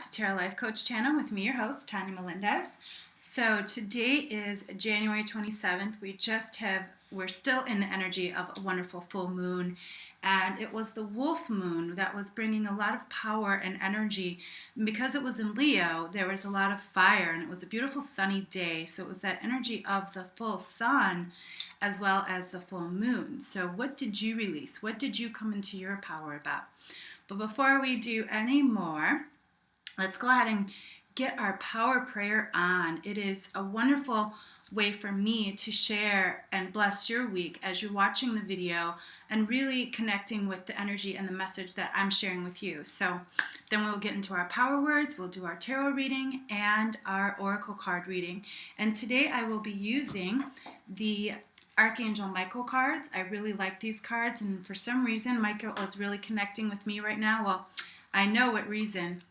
to Tarot Life Coach channel with me, your host, Tanya Melendez. So today is January 27th. We're still in the energy of a wonderful full moon, and it was the wolf moon that was bringing a lot of power and energy. And because it was in Leo, there was a lot of fire, and it was a beautiful sunny day. So it was that energy of the full sun as well as the full moon. So what did you release? What did you come into your power about? But before we do any more, let's go ahead and get our power prayer on. It is a wonderful way for me to share and bless your week as you're watching the video and really connecting with the energy and the message that I'm sharing with you. So then we'll get into our power words, we'll do our tarot reading and our oracle card reading. And today I will be using the Archangel Michael cards. I really like these cards, and for some reason Michael is really connecting with me right now. Well, I know what reason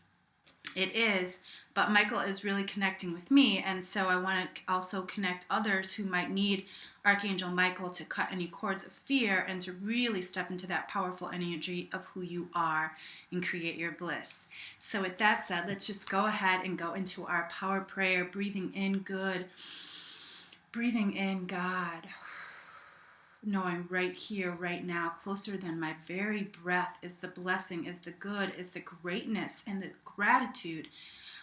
it is, but Michael is really connecting with me, and so I want to also connect others who might need Archangel Michael to cut any cords of fear and to really step into that powerful energy of who you are and create your bliss. So with that said, let's just go ahead and go into our power prayer, breathing in good, breathing in God, knowing right here, right now, closer than my very breath is the blessing, is the good, is the greatness, and the gratitude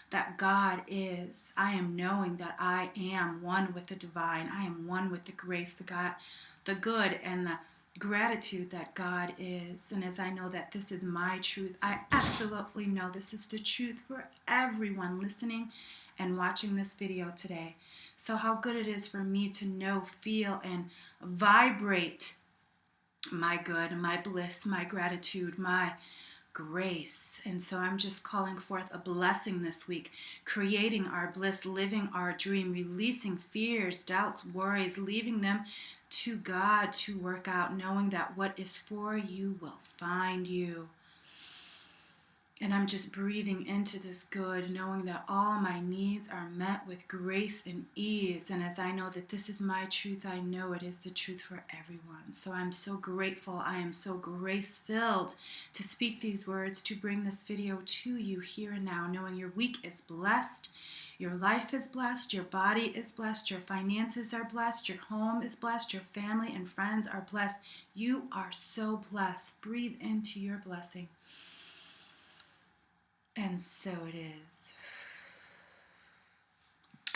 that God is. I am knowing that I am one with the divine. I am one with the grace, the God, the good, and the gratitude that God is. And as I know that this is my truth, I absolutely know this is the truth for everyone listening and watching this video today. So how good it is for me to know, feel, and vibrate my good, my bliss, my gratitude, my grace. And so I'm just calling forth a blessing this week, creating our bliss, living our dream, releasing fears, doubts, worries, leaving them to God to work out, knowing that what is for you will find you. And I'm just breathing into this good, knowing that all my needs are met with grace and ease. And as I know that this is my truth, I know it is the truth for everyone. So I'm so grateful. I am so grace-filled to speak these words, to bring this video to you here and now, knowing your week is blessed, your life is blessed, your body is blessed, your finances are blessed, your home is blessed, your family and friends are blessed. You are so blessed. Breathe into your blessing. And so it is.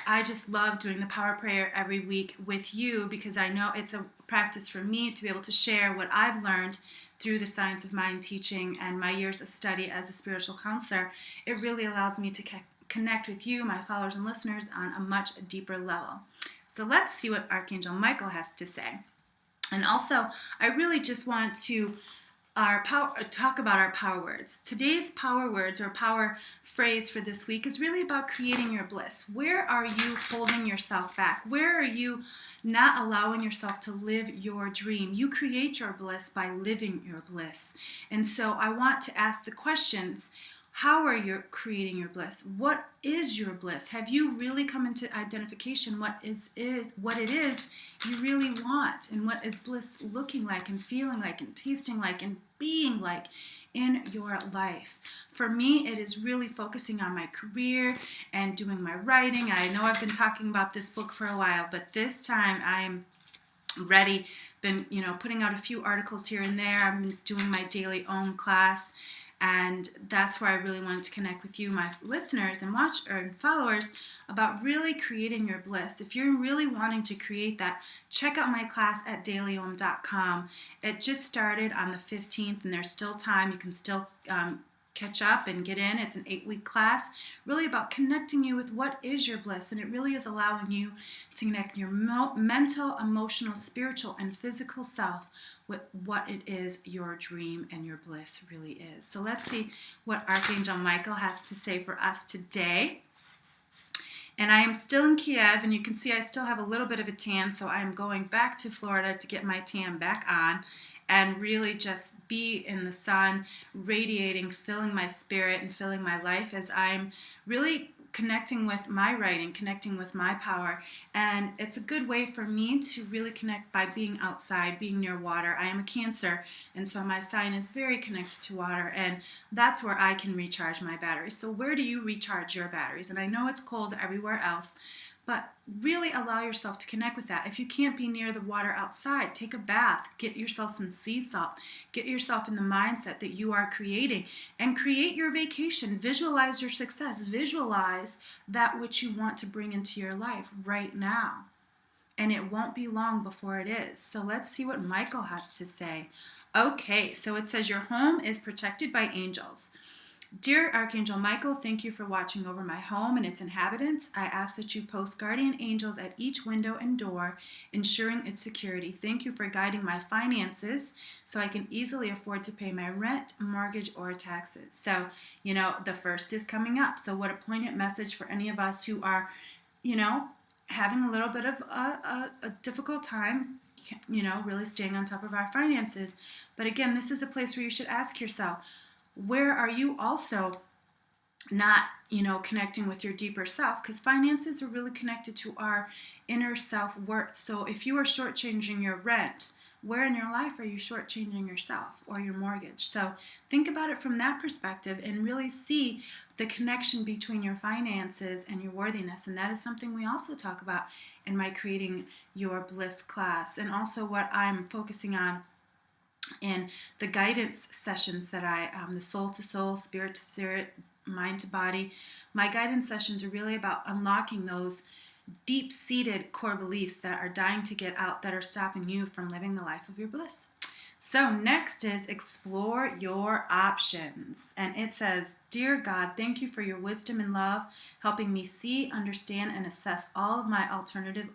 I just love doing the power prayer every week with you because I know it's a practice for me to be able to share what I've learned through the Science of Mind teaching and my years of study as a spiritual counselor. It really allows me to connect with you, my followers and listeners, on a much deeper level. So let's see what Archangel Michael has to say. And also, I really just want to talk about our power words. Today's power words or power phrase for this week is really about creating your bliss. Where are you holding yourself back? Where are you not allowing yourself to live your dream? You create your bliss by living your bliss. And so I want to ask the questions. How are you creating your bliss? What is your bliss? Have you really come into identification what it is you really want, and what is bliss looking like and feeling like and tasting like and being like in your life? For me, it is really focusing on my career and doing my writing. I know I've been talking about this book for a while, but this time I'm ready. Been, putting out a few articles here and there. I've been doing my daily OM class. And that's where I really wanted to connect with you, my listeners and followers, about really creating your bliss. If you're really wanting to create that, check out my class at dailyom.com. It just started on the 15th, and there's still time. You can still catch up and get in. It's an 8-week class, really about connecting you with what is your bliss. And it really is allowing you to connect your mental, emotional, spiritual, and physical self with what it is your dream and your bliss really is. So let's see what Archangel Michael has to say for us today. And I am still in Kiev, and you can see I still have a little bit of a tan, so I'm going back to Florida to get my tan back on and really just be in the sun, radiating, filling my spirit and filling my life as I'm really connecting with my writing, connecting with my power. And it's a good way for me to really connect by being outside, being near water. I am a Cancer, and so my sign is very connected to water, and that's where I can recharge my batteries. So where do you recharge your batteries? And I know it's cold everywhere else, but really allow yourself to connect with that. If you can't be near the water outside, take a bath, get yourself some sea salt, get yourself in the mindset that you are creating, and create your vacation. Visualize your success. Visualize that which you want to bring into your life right now. And it won't be long before it is. So let's see what Michael has to say. Okay, so it says your home is protected by angels. Dear Archangel Michael, thank you for watching over my home and its inhabitants. I ask that you post guardian angels at each window and door, ensuring its security. Thank you for guiding my finances so I can easily afford to pay my rent, mortgage, or taxes. So, the first is coming up. So what a poignant message for any of us who are, having a little bit of a difficult time, really staying on top of our finances. But again, this is a place where you should ask yourself, where are you also not, connecting with your deeper self? Because finances are really connected to our inner self-worth. So if you are shortchanging your rent, where in your life are you shortchanging yourself or your mortgage? So think about it from that perspective and really see the connection between your finances and your worthiness. And that is something we also talk about in my Creating Your Bliss class, and also what I'm focusing on in the guidance sessions that the soul to soul, spirit to spirit, mind to body. My guidance sessions are really about unlocking those deep-seated core beliefs that are dying to get out, that are stopping you from living the life of your bliss. So next is explore your options. And it says, Dear God, thank you for your wisdom and love, helping me see, understand, and assess all of my alternative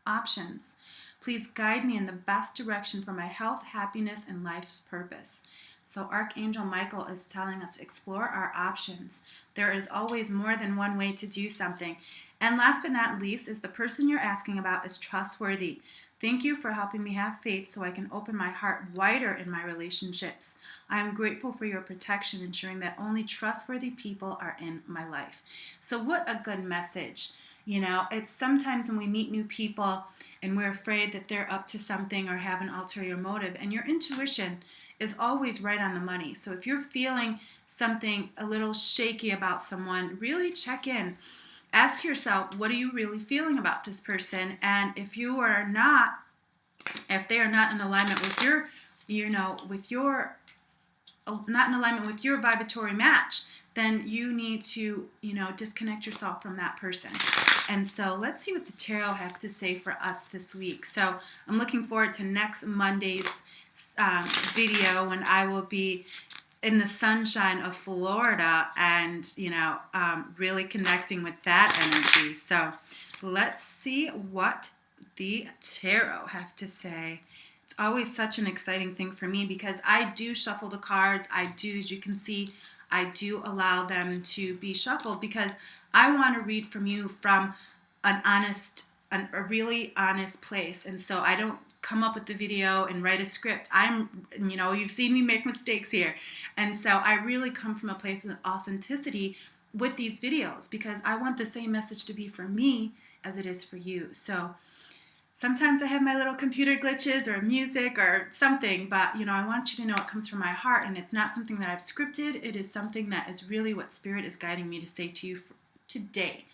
options. Please guide me in the best direction for my health, happiness, and life's purpose. So Archangel Michael is telling us to explore our options. There is always more than one way to do something. And last but not least is the person you're asking about is trustworthy. Thank you for helping me have faith so I can open my heart wider in my relationships. I am grateful for your protection, ensuring that only trustworthy people are in my life. So what a good message. It's sometimes when we meet new people and we're afraid that they're up to something or have an ulterior motive, and your intuition is always right on the money. So if you're feeling something a little shaky about someone, really check in. Ask yourself, what are you really feeling about this person? And if they are not in alignment with not in alignment with your vibratory match, then you need to, disconnect yourself from that person. And so let's see what the tarot have to say for us this week. So I'm looking forward to next Monday's video, when I will be in the sunshine of Florida and, really connecting with that energy. So let's see what the tarot have to say. It's always such an exciting thing for me because I do shuffle the cards. As you can see, I do allow them to be shuffled because I want to read from you from a really honest place. And so I don't come up with the video and write a script. You've seen me make mistakes here. And so I really come from a place of authenticity with these videos because I want the same message to be for me as it is for you. So sometimes I have my little computer glitches or music or something, but I want you to know it comes from my heart, and it's not something that I've scripted. It is something that is really what Spirit is guiding me to say to you today.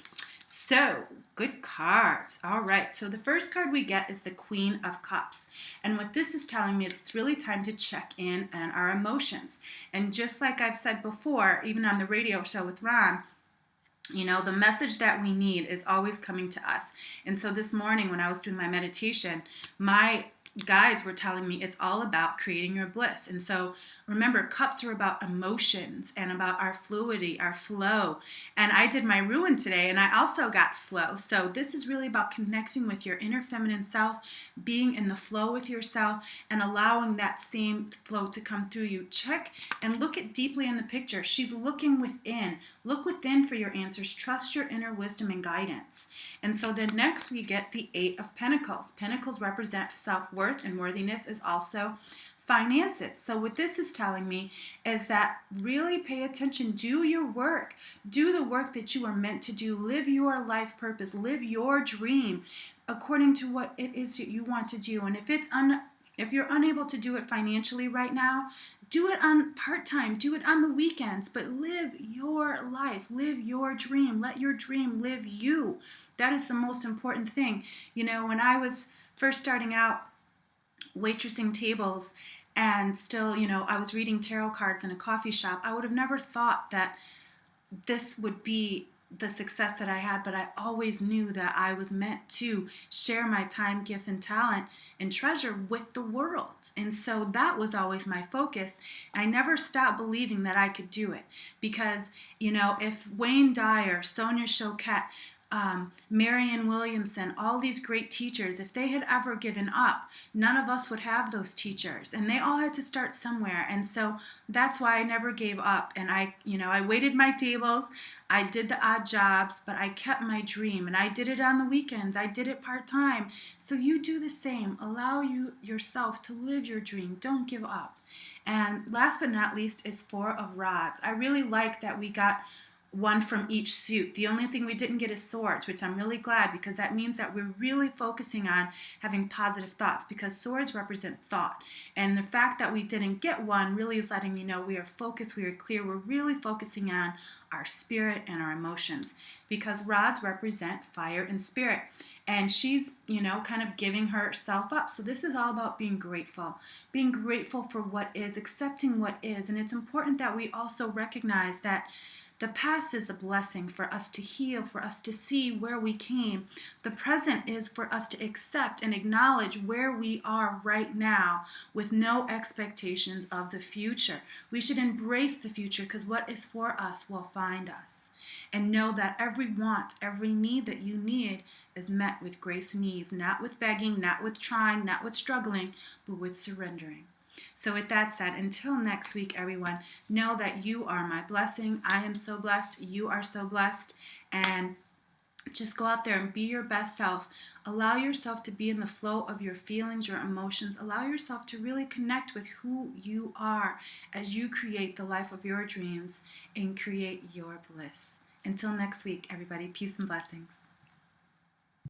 So, good cards. All right, so the first card we get is the Queen of Cups. And what this is telling me is it's really time to check in on our emotions. And just like I've said before, even on the radio show with Ron, the message that we need is always coming to us. And so this morning when I was doing my meditation, my guides were telling me it's all about creating your bliss. And so remember, cups are about emotions and about our fluidity, our flow. And I did my ruin today and I also got flow. So this is really about connecting with your inner feminine self, being in the flow with yourself and allowing that same flow to come through you. Check and look at deeply in the picture. She's looking within. Look within for your answers. Trust your inner wisdom and guidance. And so then next we get the Eight of Pentacles. Pentacles represent self-worth, and worthiness is also finance it. So what this is telling me is that really pay attention, do your work, do the work that you are meant to do, live your life purpose, live your dream according to what it is that you want to do. And if you're unable to do it financially right now, do it on part-time, do it on the weekends, but live your life, live your dream, let your dream live you. That is the most important thing. You know, when I was first starting out waitressing tables and still, you know, I was reading tarot cards in a coffee shop, I would have never thought that this would be the success that I had, but I always knew that I was meant to share my time, gift, and talent and treasure with the world. And so that was always my focus. I never stopped believing that I could do it because, you know, if Wayne Dyer, Sonia Choquette, Marianne Williamson, all these great teachers, if they had ever given up, none of us would have those teachers, and they all had to start somewhere. And so that's why I never gave up. And I waited my tables, I did the odd jobs, but I kept my dream, and I did it on the weekends, I did it part-time. So you do the same. Allow yourself to live your dream. Don't give up. And last but not least is Four of Rods. I really like that we got one from each suit. The only thing we didn't get is swords, which I'm really glad, because that means that we're really focusing on having positive thoughts, because swords represent thought. And the fact that we didn't get one really is letting me know we are focused, we are clear, we're really focusing on our spirit and our emotions, because rods represent fire and spirit. And she's, you know, kind of giving herself up. So this is all about being grateful for what is, accepting what is. And it's important that we also recognize that the past is a blessing for us to heal, for us to see where we came. The present is for us to accept and acknowledge where we are right now with no expectations of the future. We should embrace the future, because what is for us will find us. And know that every want, every need that you need is met with grace and ease, not with begging, not with trying, not with struggling, but with surrendering. So with that said, until next week, everyone, know that you are my blessing. I am so blessed. You are so blessed. And just go out there and be your best self. Allow yourself to be in the flow of your feelings, your emotions. Allow yourself to really connect with who you are as you create the life of your dreams and create your bliss. Until next week, everybody, peace and blessings.